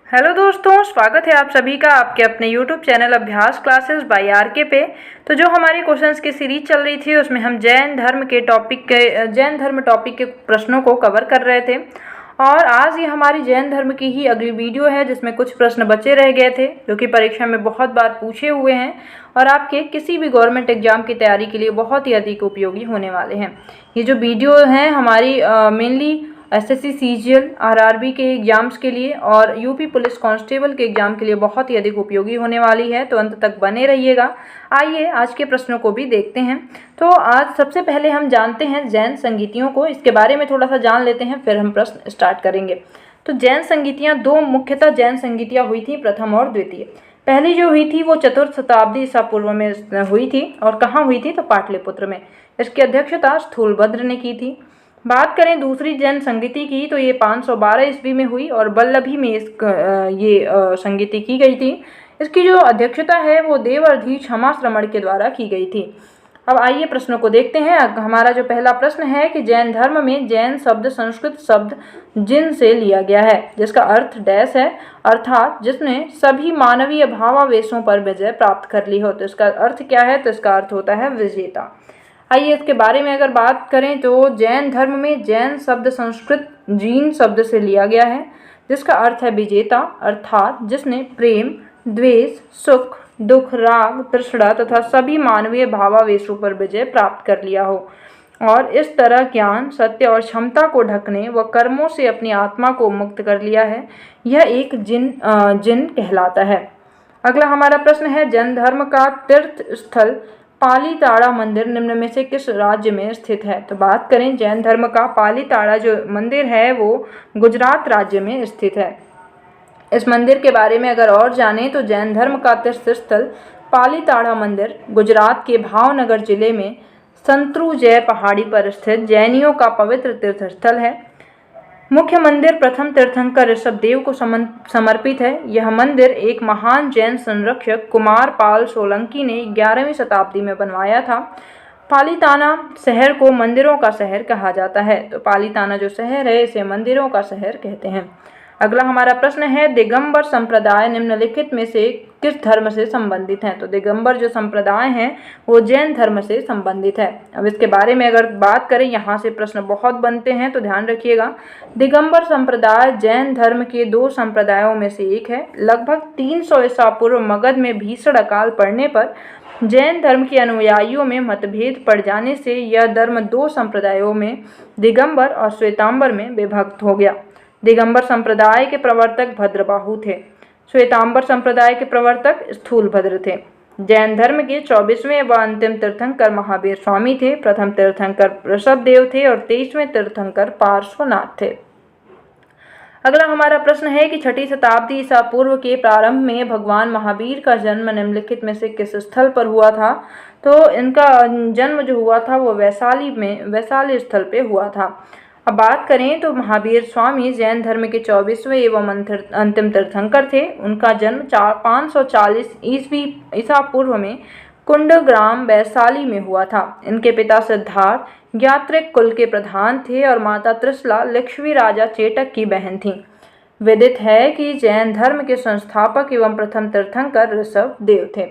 Hello दोस्तों, स्वागत है आप सभी का आपके अपने YouTube चैनल अभ्यास क्लासेस बाय आरके पे। तो जो हमारी क्वेश्चंस की सीरीज चल रही थी उसमें हम जैन धर्म टॉपिक के प्रश्नों को कवर कर रहे थे। और आज ये हमारी जैन धर्म की ही अगली वीडियो है जिसमें कुछ प्रश्न बचे रह गए थे जो कि परीक्षा में बहुत बार पूछे हुए हैं और आपके किसी भी गवर्नमेंट एग्जाम की तैयारी के लिए बहुत ही अधिक उपयोगी होने वाले हैं। ये जो वीडियो हैं हमारी मेनली एसएससी सीजीएल आरआरबी के एग्जाम्स के लिए और यूपी पुलिस कांस्टेबल के एग्जाम के लिए बहुत ही अधिक उपयोगी होने वाली है, तो अंत तक बने रहिएगा। आइए आज के प्रश्नों को भी देखते हैं। तो आज सबसे पहले हम जानते हैं जैन संगीतियों को, इसके बारे में थोड़ा सा जान लेते हैं फिर हम प्रश्न स्टार्ट करेंगे। तो जैन संगीतियाँ दो मुख्यतः जैन संगीतियाँ हुई थी, प्रथम और द्वितीय। पहली जो हुई थी वो चतुर्थ शताब्दी ईसा पूर्व में हुई थी और कहाँ हुई थी तो पाटलिपुत्र में। इसकी अध्यक्षता स्थूलभद्र ने की थी। बात करें दूसरी जैन संगीति की तो ये 512 ईस्वी में हुई और वल्लभी में ये संगीति की गई थी। इसकी जो अध्यक्षता है वो देवर्षि क्षमाश्रमण के द्वारा की गई थी। अब आइए प्रश्नों को देखते हैं। हमारा जो पहला प्रश्न है कि जैन धर्म में जैन शब्द संस्कृत शब्द जिन से लिया गया है, जिसका अर्थ डैश है, अर्थात जिसने सभी मानवीय भावावेशों पर विजय प्राप्त कर ली हो। तो इसका अर्थ क्या है? तो इसका अर्थ होता है विजेता। आइए इसके बारे में अगर बात करें तो जैन धर्म में जैन शब्द संस्कृत जीन शब्द से लिया गया है, जिसका अर्थ है विजेता, अर्थात जिसने प्रेम, द्वेष, सुख, दुख, राग, तृष्णा तथा सभी मानवीय भावावेशों पर विजय प्राप्त कर लिया हो और इस तरह ज्ञान, सत्य और क्षमता को ढकने व कर्मों से अपनी आत्मा को मुक्त कर लिया है। यह एक जिन कहलाता है। अगला हमारा प्रश्न है जैन धर्म का तीर्थ स्थल पालीताड़ा मंदिर निम्न में से किस राज्य में स्थित है? तो बात करें जैन धर्म का पालीताड़ा जो मंदिर है वो गुजरात राज्य में स्थित है। इस मंदिर के बारे में अगर और जानें तो जैन धर्म का तीर्थ स्थल पालीताड़ा मंदिर गुजरात के भावनगर जिले में संतरुजय पहाड़ी पर स्थित जैनियों का पवित्र तीर्थ स्थल है। मुख्य मंदिर प्रथम तीर्थंकर ऋषभदेव को समर्पित है। यह मंदिर एक महान जैन संरक्षक कुमार पाल सोलंकी ने 11वीं शताब्दी में बनवाया था। पालीताना शहर को मंदिरों का शहर कहा जाता है। तो पालीताना जो शहर है इसे मंदिरों का शहर कहते हैं। अगला हमारा प्रश्न है दिगंबर संप्रदाय निम्नलिखित में से किस धर्म से संबंधित हैं? तो दिगंबर जो संप्रदाय हैं वो जैन धर्म से संबंधित है। अब इसके बारे में अगर बात करें, यहाँ से प्रश्न बहुत बनते हैं तो ध्यान रखिएगा। दिगंबर संप्रदाय जैन धर्म के दो संप्रदायों में से एक है। लगभग 300 ईसा पूर्व मगध में भीषण अकाल पड़ने पर जैन धर्म के अनुयायियों में मतभेद पड़ जाने से यह धर्म दो संप्रदायों में दिगंबर और श्वेतांबर में विभक्त हो गया। दिगंबर संप्रदाय के प्रवर्तक भद्रबाहु थे, श्वेतांबर संप्रदाय के प्रवर्तक स्थूलभद्र थे। जैन धर्म के 24वें व अंतिम तीर्थंकर महावीर स्वामी थे। प्रथम तीर्थंकर ऋषभदेव थे और 23वें तीर्थंकर पार्श्वनाथ थे। अगला हमारा प्रश्न है कि 6ठी शताब्दी ईसा पूर्व के प्रारंभ में भगवान महावीर का जन्म निम्नलिखित में से किस स्थल पर हुआ था? तो इनका जन्म जो हुआ था वो वैशाली स्थल पे हुआ था। अब बात करें तो महावीर स्वामी जैन धर्म के 24वें एवं अंतिम तीर्थंकर थे। उनका जन्म 540 ईसा पूर्व में कुंडग्राम वैशाली में हुआ था। इनके पिता सिद्धार्थ यात्रिक कुल के प्रधान थे और माता त्रिशला लक्ष्मी राजा चेटक की बहन थीं। विदित है कि जैन धर्म के संस्थापक एवं प्रथम तीर्थंकर ऋषभदेव थे।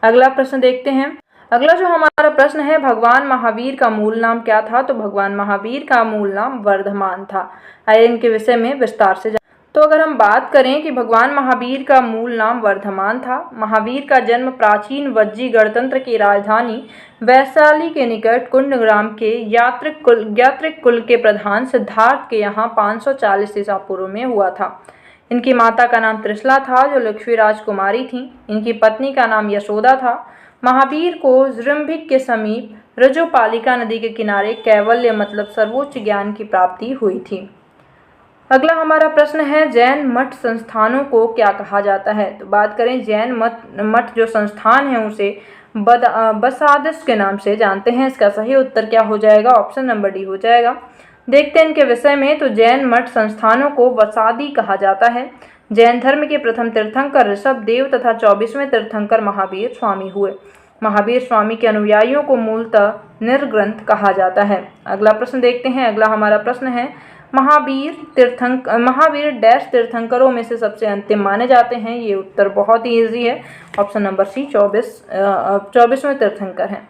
अगला प्रश्न देखते हैं। अगला जो हमारा प्रश्न है भगवान महावीर का मूल नाम क्या था? तो भगवान महावीर का मूल नाम वर्धमान था। आइए इनके विषय में विस्तार से तो अगर हम बात करें कि भगवान महावीर का मूल नाम वर्धमान था। महावीर का जन्म प्राचीन वज्जी गणतंत्र की राजधानी वैशाली के निकट कुंडग्राम के यात्रिक कुल के प्रधान सिद्धार्थ के यहाँ 540 ईसा पूर्व में हुआ था। इनकी माता का नाम त्रिशला था जो लक्ष्मी राजकुमारी थी। इनकी पत्नी का नाम यशोदा था। महावीर को जृंभिक के समीप रजोपालिका नदी के किनारे कैवल्य मतलब सर्वोच्च ज्ञान की प्राप्ति हुई थी। अगला हमारा प्रश्न है जैन मठ संस्थानों को क्या कहा जाता है? तो बात करें जैन मठ जो संस्थान है उसे बसादिस के नाम से जानते हैं। इसका सही उत्तर क्या हो जाएगा? ऑप्शन नंबर डी हो जाएगा। देखते हैं इनके विषय में। तो जैन मठ संस्थानों को वसादी कहा जाता है। जैन धर्म के प्रथम तीर्थंकर ऋषभदेव तथा 24वें तीर्थंकर महावीर स्वामी हुए। महावीर स्वामी के अनुयायियों को मूलतः निर्ग्रंथ कहा जाता है। अगला प्रश्न देखते हैं। अगला हमारा प्रश्न है महावीर डैश तीर्थंकरों में से सबसे अंतिम माने जाते हैं। ये उत्तर बहुत ही ईजी है, ऑप्शन नंबर सी 24वें तीर्थंकर हैं।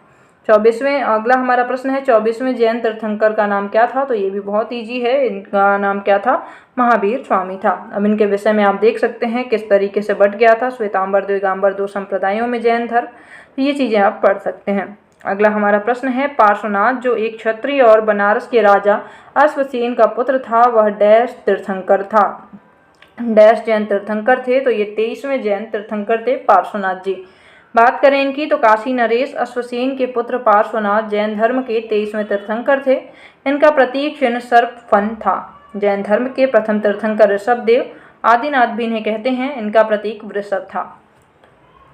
24वें अगला हमारा प्रश्न है, 24वें जैन तीर्थंकर का नाम क्या था? तो ये भी बहुत ईजी है, इनका नाम क्या था? महावीर स्वामी था। अब इनके विषय में आप देख सकते हैं किस तरीके से बट गया था, श्वेतांबर दिगंबर 2 संप्रदायों में जैन धर्म। तो ये चीज़ें आप पढ़ सकते हैं। अगला हमारा प्रश्न है, पार्श्वनाथ जो एक क्षत्रिय और बनारस के राजा अश्वसेन का पुत्र था, वह डैश तीर्थंकर था। डैश जैन तीर्थंकर थे, तो ये 23वें जैन तीर्थंकर थे पार्श्वनाथ जी। बात करें इनकी तो काशी नरेश अश्वसेन के पुत्र पार्श्वनाथ जैन धर्म के 23वें तीर्थंकर थे। इनका प्रतीक चिन्ह सर्प फन था। जैन धर्म के प्रथम तीर्थंकर ऋषभदेव, आदिनाथ भी इन्हें कहते हैं, इनका प्रतीक वृषभ था।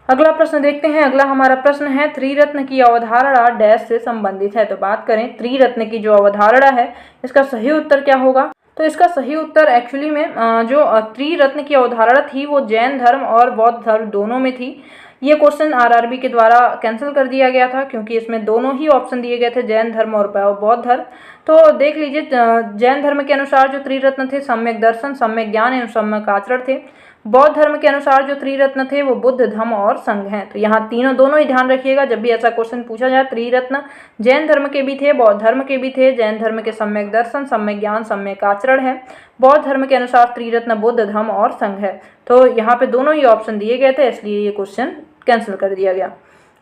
अगला प्रश्न देखते हैं। अगला हमारा प्रश्न है, त्रिरत्न की अवधारणा डैश से संबंधित है। तो बात करें त्रिरत्न की जो अवधारणा है, इसका सही उत्तर क्या होगा? तो इसका सही उत्तर एक्चुअली में जो त्रिरत्न की अवधारणा थी वो जैन धर्म और बौद्ध धर्म दोनों में थी। ये क्वेश्चन आरआरबी के द्वारा कैंसिल कर दिया गया था क्योंकि इसमें दोनों ही ऑप्शन दिए गए थे, जैन धर्म और बौद्ध धर्म। तो देख लीजिए, जैन धर्म के अनुसार जो त्रिरत्न थे, सम्यक दर्शन, सम्यक ज्ञान एवं सम्यक आचरण थे। बौद्ध धर्म के अनुसार जो त्रिरत्न थे वो बुद्ध, धम्म और संघ हैं। तो यहाँ दोनों ही ध्यान रखिएगा, जब भी ऐसा क्वेश्चन पूछा जाए। त्रिरत्न जैन धर्म के भी थे, बौद्ध धर्म के भी थे। जैन धर्म के सम्यक दर्शन, सम्यक ज्ञान, सम्यक आचरण है। बौद्ध धर्म के अनुसार त्रिरत्न बुद्ध, धम्म और संघ है। तो यहाँ पे दोनों ही ऑप्शन दिए गए थे, इसलिए ये क्वेश्चन कैंसिल कर दिया गया।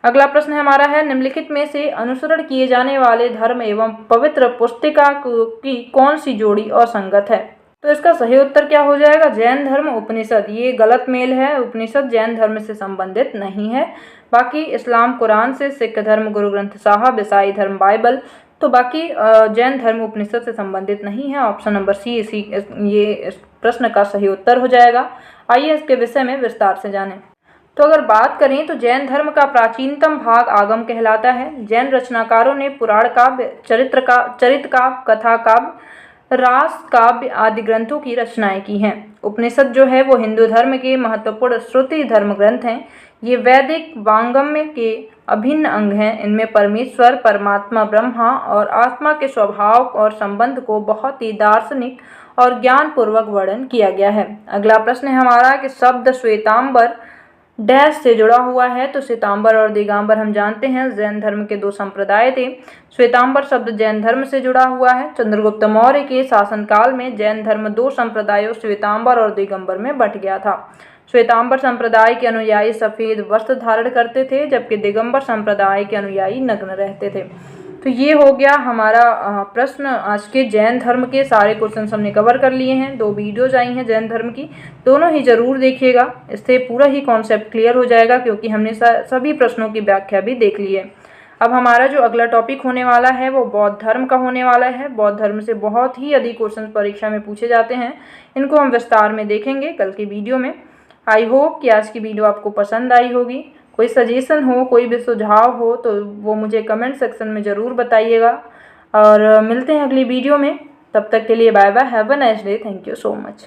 अगला प्रश्न हमारा है, निम्नलिखित में से अनुसरण किए जाने वाले धर्म एवं पवित्र पुस्तिका की कौन सी जोड़ी असंगत है? तो इसका सही उत्तर क्या हो जाएगा? जैन धर्म उपनिषद। ये गलत मेल है, उपनिषद जैन धर्म से संबंधित नहीं है। बाकी इस्लाम कुरान से, सिख धर्म गुरु ग्रंथ साहब, ईसाई धर्म बाइबल। तो बाकी जैन धर्म उपनिषद से संबंधित नहीं है। ऑप्शन नंबर सी ये इस प्रश्न का सही उत्तर हो जाएगा। आइए इसके विषय में विस्तार से जानें। तो अगर बात करें तो जैन धर्म का प्राचीनतम भाग आगम कहलाता है। जैन रचनाकारों ने पुराण काव्य, चरित्र काव्य, कथा काव्य, रास काव्य आदि ग्रंथों की रचनाएं की हैं। उपनिषद जो है वो हिंदू धर्म के महत्वपूर्ण श्रुति धर्म ग्रंथ हैं। ये वैदिक वांगम्य के अभिन्न अंग हैं। इनमें परमेश्वर, परमात्मा, ब्रह्मा और आत्मा के स्वभाव और संबंध को बहुत ही दार्शनिक और ज्ञानपूर्वक वर्णन किया गया है। अगला प्रश्न है हमारा कि शब्द श्वेतांबर डैश से जुड़ा हुआ है। तो श्वेतांबर और दिगंबर हम जानते हैं जैन धर्म के 2 संप्रदाय थे। श्वेतांबर शब्द जैन धर्म से जुड़ा हुआ है। चंद्रगुप्त मौर्य के शासनकाल में जैन धर्म 2 संप्रदायों श्वेतांबर और दिगंबर में बंट गया था। श्वेतांबर संप्रदाय के अनुयायी सफेद वस्त्र धारण करते थे, जबकि दिगंबर संप्रदाय के अनुयायी नग्न रहते थे। तो ये हो गया हमारा प्रश्न। आज के जैन धर्म के सारे क्वेश्चन हमने कवर कर लिए हैं। 2 वीडियोज आई हैं जैन धर्म की, दोनों ही जरूर देखिएगा। इससे पूरा ही कॉन्सेप्ट क्लियर हो जाएगा क्योंकि हमने सभी प्रश्नों की व्याख्या भी देख ली है। अब हमारा जो अगला टॉपिक होने वाला है वो बौद्ध धर्म का होने वाला है। बौद्ध धर्म से बहुत ही अधिक क्वेश्चन परीक्षा में पूछे जाते हैं, इनको हम विस्तार में देखेंगे कल की वीडियो में। आई होप कि आज की वीडियो आपको पसंद आई होगी। कोई सजेशन हो, कोई भी सुझाव हो तो वो मुझे कमेंट सेक्शन में ज़रूर बताइएगा। और मिलते हैं अगली वीडियो में, तब तक के लिए bye bye, have a nice day, thank you so much.